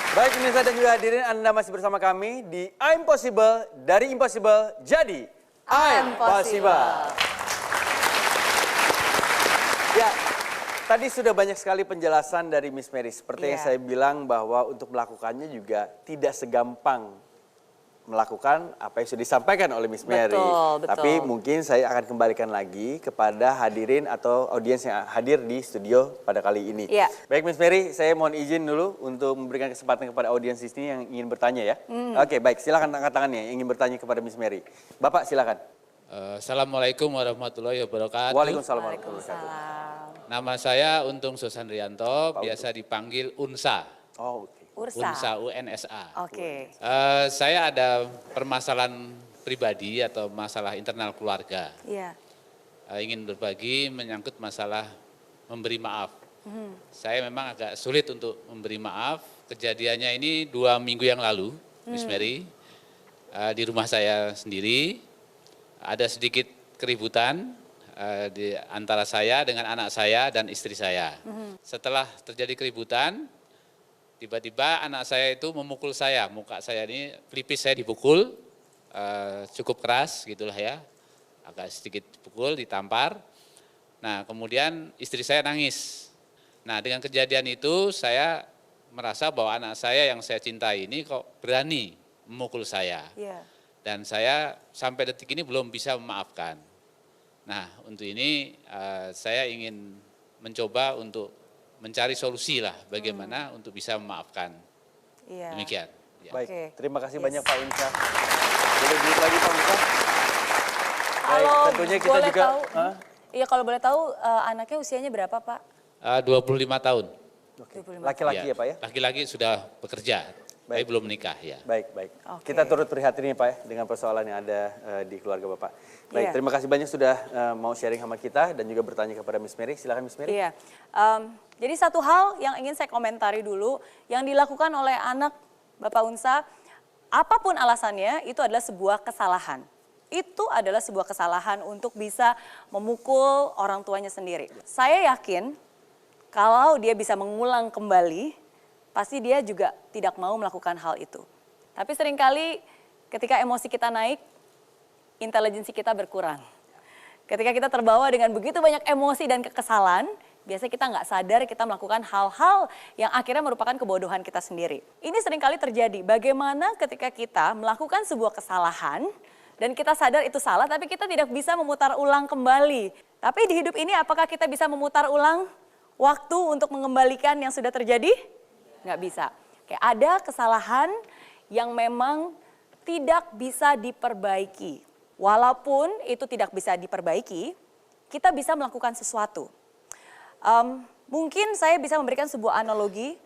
Baik pemirsa dan juga hadirin, Anda masih bersama kami di I'm Possible, dari Impossible jadi I'm Possible. Ya, tadi sudah banyak sekali penjelasan dari Miss Mary. Seperti yang saya bilang bahwa untuk melakukannya juga tidak segampang melakukan apa yang sudah disampaikan oleh Miss Mary. Betul. Tapi mungkin saya akan kembalikan lagi kepada hadirin atau audiens yang hadir di studio pada kali ini. Iya. Baik Miss Mary, saya mohon izin dulu untuk memberikan kesempatan kepada audiens di sini yang ingin bertanya ya. Oke, baik, silakan angkat tangannya yang ingin bertanya kepada Miss Mary. Bapak silakan. Assalamualaikum warahmatullahi wabarakatuh. Waalaikumsalam warahmatullahi wabarakatuh. Nama saya Untung Susandrianto, biasa dipanggil Unsa. Oh, oke. Unsa, UNSA. Oke. Saya ada permasalahan pribadi atau masalah internal keluarga. Iya. Ingin berbagi menyangkut masalah memberi maaf. Saya memang agak sulit untuk memberi maaf. Kejadiannya ini 2 minggu yang lalu, Miss Mary. Di rumah saya sendiri, ada sedikit keributan di antara saya dengan anak saya dan istri saya. Setelah terjadi keributan, tiba-tiba anak saya itu memukul saya, muka saya ini, pelipis saya dipukul, cukup keras gitulah ya, agak sedikit pukul, ditampar. Nah kemudian istri saya nangis. Nah dengan kejadian itu saya merasa bahwa anak saya yang saya cintai ini kok berani memukul saya. Iya. Dan saya sampai detik ini belum bisa memaafkan. Nah untuk ini saya ingin mencoba untuk mencari solusi lah bagaimana untuk bisa memaafkan. Iya. Demikian. Ya. Baik, Oke. terima kasih banyak Pak Unsa. Boleh duduk lagi Pak Unsa? Baik, Kalau tentunya kita boleh juga... tahu, iya kalau boleh tahu anaknya usianya berapa Pak? 25 tahun. Oke. 25. Laki-laki ya Pak ya? Laki-laki sudah bekerja, tapi belum menikah ya. Baik, baik. Oke. Kita turut prihatin ya Pak ya, dengan persoalan yang ada di keluarga Bapak. Baik, Iya. terima kasih banyak sudah mau sharing sama kita dan juga bertanya kepada Miss Mary. Silakan Miss Mary. Iya. Jadi satu hal yang ingin saya komentari dulu, yang dilakukan oleh anak Bapak Unsa, apapun alasannya itu adalah sebuah kesalahan. Itu adalah sebuah kesalahan untuk bisa memukul orang tuanya sendiri. Saya yakin kalau dia bisa mengulang kembali, pasti dia juga tidak mau melakukan hal itu. Tapi seringkali ketika emosi kita naik, intelijensi kita berkurang. Ketika kita terbawa dengan begitu banyak emosi dan kekesalan, biasanya kita nggak sadar kita melakukan hal-hal yang akhirnya merupakan kebodohan kita sendiri. Ini seringkali terjadi, bagaimana ketika kita melakukan sebuah kesalahan, dan kita sadar itu salah, tapi kita tidak bisa memutar ulang kembali. Tapi di hidup ini apakah kita bisa memutar ulang waktu untuk mengembalikan yang sudah terjadi? Nggak bisa. Kayak ada kesalahan yang memang tidak bisa diperbaiki. Walaupun itu tidak bisa diperbaiki, kita bisa melakukan sesuatu. Mungkin saya bisa memberikan sebuah analogi,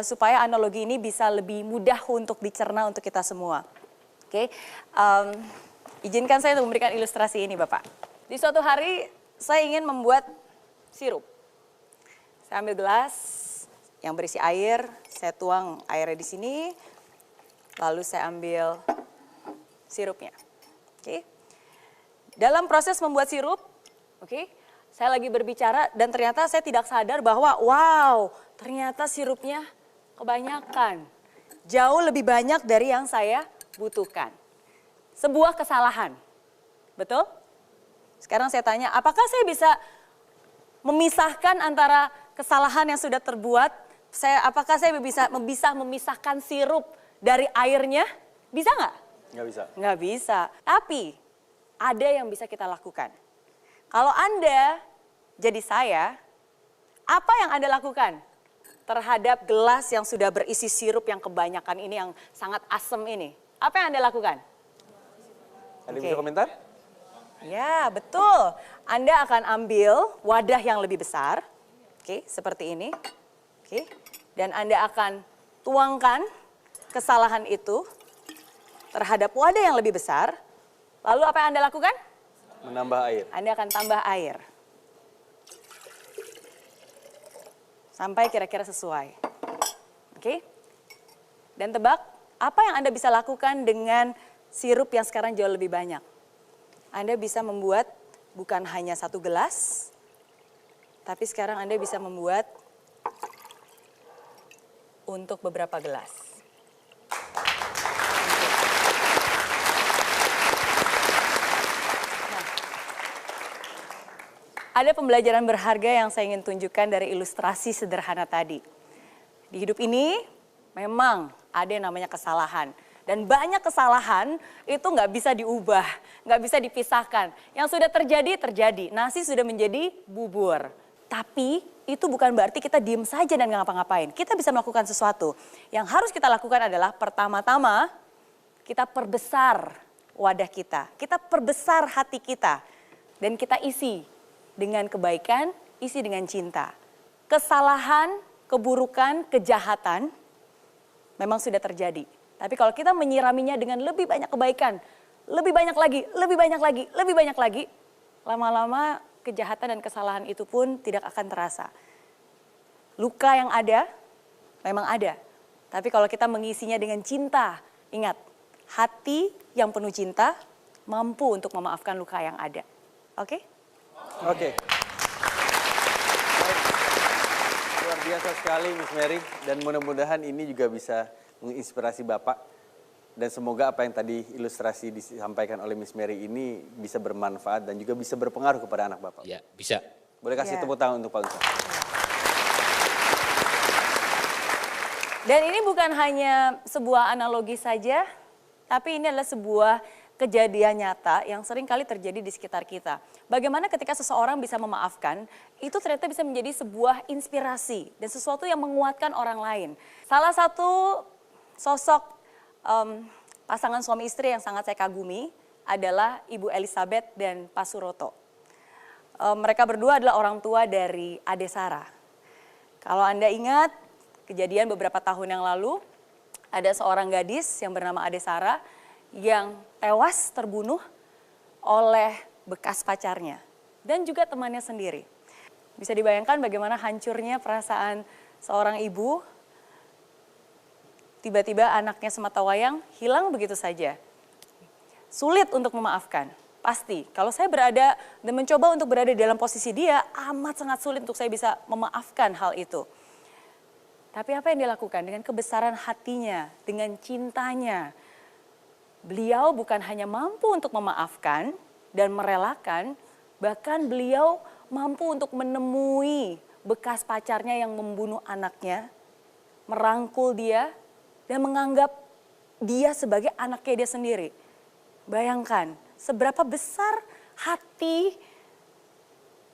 supaya analogi ini bisa lebih mudah untuk dicerna untuk kita semua. Oke, izinkan saya untuk memberikan ilustrasi ini Bapak. Di suatu hari saya ingin membuat sirup. Saya ambil gelas yang berisi air, saya tuang airnya di sini, lalu saya ambil sirupnya. Oke. Dalam proses membuat sirup, oke, saya lagi berbicara dan ternyata saya tidak sadar bahwa wow, ternyata sirupnya kebanyakan. Jauh lebih banyak dari yang saya butuhkan. Sebuah kesalahan. Betul? Sekarang saya tanya, apakah saya bisa memisahkan antara kesalahan yang sudah terbuat? Apakah saya bisa memisahkan sirup dari airnya? Bisa nggak? Nggak bisa. Nggak bisa. Tapi ada yang bisa kita lakukan. Kalau Anda jadi saya, apa yang Anda lakukan terhadap gelas yang sudah berisi sirup yang kebanyakan ini, yang sangat asam ini? Apa yang Anda lakukan? Ada yang bisa komentar? Ya, betul. Anda akan ambil wadah yang lebih besar, oke, seperti ini. Oke, dan Anda akan tuangkan kesalahan itu terhadap wadah yang lebih besar. Lalu apa yang Anda lakukan? Menambah air. Anda akan tambah air. Sampai kira-kira sesuai. Oke? Dan tebak, apa yang Anda bisa lakukan dengan sirup yang sekarang jauh lebih banyak? Anda bisa membuat bukan hanya 1 gelas, tapi sekarang Anda bisa membuat untuk beberapa gelas. Nah, ada pembelajaran berharga yang saya ingin tunjukkan dari ilustrasi sederhana tadi. Di hidup ini memang ada yang namanya kesalahan. Dan banyak kesalahan itu nggak bisa diubah, nggak bisa dipisahkan. Yang sudah terjadi, terjadi. Nasi sudah menjadi bubur. Tapi itu bukan berarti kita diem saja dan nggak ngapa-ngapain. Kita bisa melakukan sesuatu. Yang harus kita lakukan adalah pertama-tama kita perbesar wadah kita. Kita perbesar hati kita. Dan kita isi dengan kebaikan, isi dengan cinta. Kesalahan, keburukan, kejahatan memang sudah terjadi. Tapi kalau kita menyiraminya dengan lebih banyak kebaikan, lebih banyak lagi, lebih banyak lagi, lebih banyak lagi, lama-lama kejahatan dan kesalahan itu pun tidak akan terasa. Luka yang ada, memang ada. Tapi kalau kita mengisinya dengan cinta, ingat, hati yang penuh cinta mampu untuk memaafkan luka yang ada. Oke? Oke. Baik. Luar biasa sekali Miss Mary, dan mudah-mudahan ini juga bisa menginspirasi Bapak. Dan semoga apa yang tadi ilustrasi disampaikan oleh Miss Mary ini bisa bermanfaat dan juga bisa berpengaruh kepada anak Bapak. Ya, bisa. Boleh kasih Ya. tepuk tangan untuk Pak Unsa. Dan ini bukan hanya sebuah analogi saja, tapi ini adalah sebuah kejadian nyata yang sering kali terjadi di sekitar kita. Bagaimana ketika seseorang bisa memaafkan, itu ternyata bisa menjadi sebuah inspirasi dan sesuatu yang menguatkan orang lain. Salah satu sosok pasangan suami istri yang sangat saya kagumi adalah Ibu Elizabeth dan Pak Suroto. Mereka berdua adalah orang tua dari Ade Sarah. Kalau Anda ingat kejadian beberapa tahun yang lalu, ada seorang gadis yang bernama Ade Sarah yang tewas terbunuh oleh bekas pacarnya dan juga temannya sendiri. Bisa dibayangkan bagaimana hancurnya perasaan seorang ibu. Tiba-tiba anaknya sematawayang hilang begitu saja. Sulit untuk memaafkan, pasti. Kalau saya berada dan mencoba untuk berada di dalam posisi dia, amat sangat sulit untuk saya bisa memaafkan hal itu. Tapi apa yang dia lakukan dengan kebesaran hatinya, dengan cintanya. Beliau bukan hanya mampu untuk memaafkan dan merelakan, bahkan beliau mampu untuk menemui bekas pacarnya yang membunuh anaknya, merangkul dia, dan menganggap dia sebagai anaknya dia sendiri. Bayangkan seberapa besar hati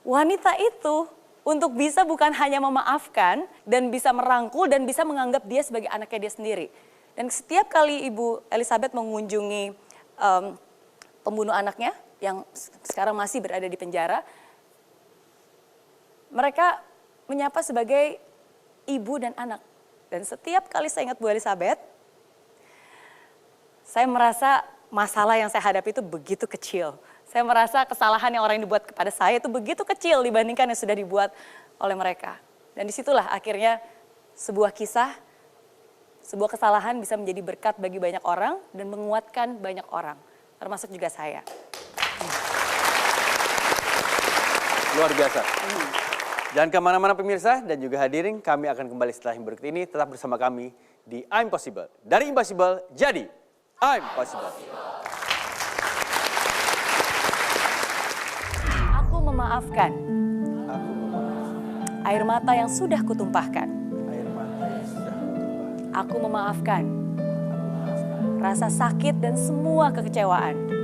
wanita itu untuk bisa bukan hanya memaafkan dan bisa merangkul dan bisa menganggap dia sebagai anaknya dia sendiri. Dan setiap kali Ibu Elizabeth mengunjungi pembunuh anaknya yang sekarang masih berada di penjara, mereka menyapa sebagai ibu dan anak. Dan setiap kali saya ingat Bu Elizabeth, saya merasa masalah yang saya hadapi itu begitu kecil. Saya merasa kesalahan yang orang yang dibuat kepada saya itu begitu kecil dibandingkan yang sudah dibuat oleh mereka. Dan disitulah akhirnya sebuah kisah, sebuah kesalahan bisa menjadi berkat bagi banyak orang dan menguatkan banyak orang, termasuk juga saya. Luar biasa. Jangan kemana-mana pemirsa dan juga hadirin, kami akan kembali setelah yang berikut ini. Tetap bersama kami di I'm Possible. Dari Impossible jadi I'm Possible. Aku memaafkan air mata yang sudah kutumpahkan. Aku memaafkan rasa sakit dan semua kekecewaan.